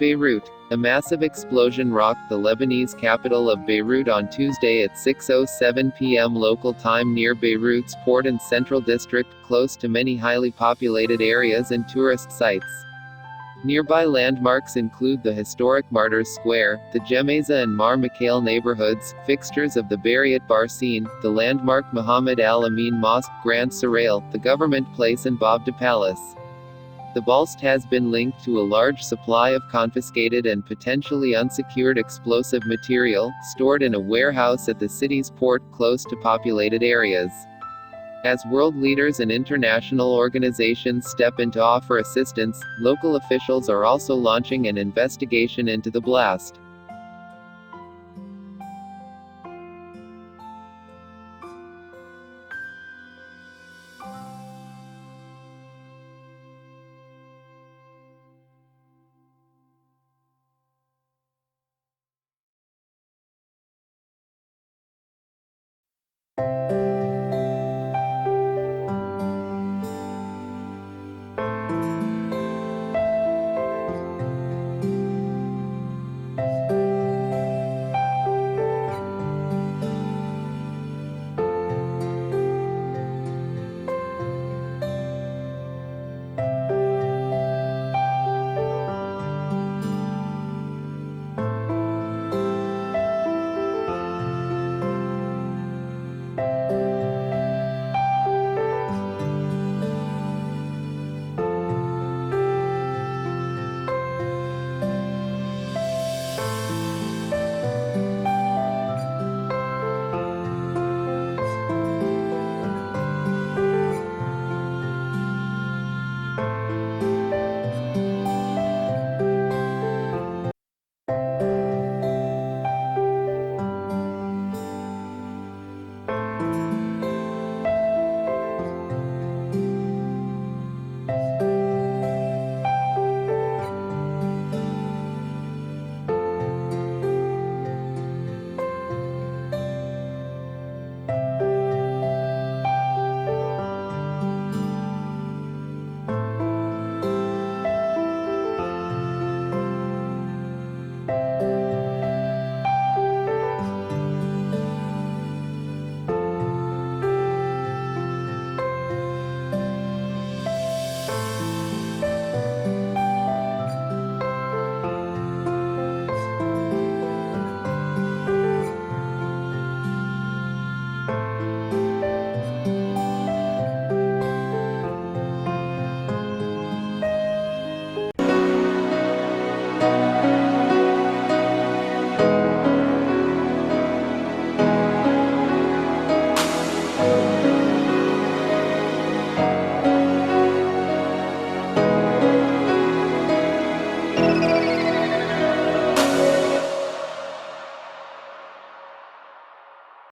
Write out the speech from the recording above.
Beirut. A massive explosion rocked the Lebanese capital of Beirut on Tuesday at 6:07 p.m. local time near Beirut's port and central district, close to many highly populated areas and tourist sites. Nearby landmarks include the historic Martyrs Square, the Gemeza and Mar Mikhail neighborhoods, fixtures of the Beirut bar scene, the landmark Muhammad Al Amin Mosque, Grand Serail, the Government Place and Babda Palace. The blast has been linked to a large supply of confiscated and potentially unsecured explosive material, stored in a warehouse at the city's port close to populated areas. As world leaders and international organizations step in to offer assistance, local officials are also launching an investigation into the blast.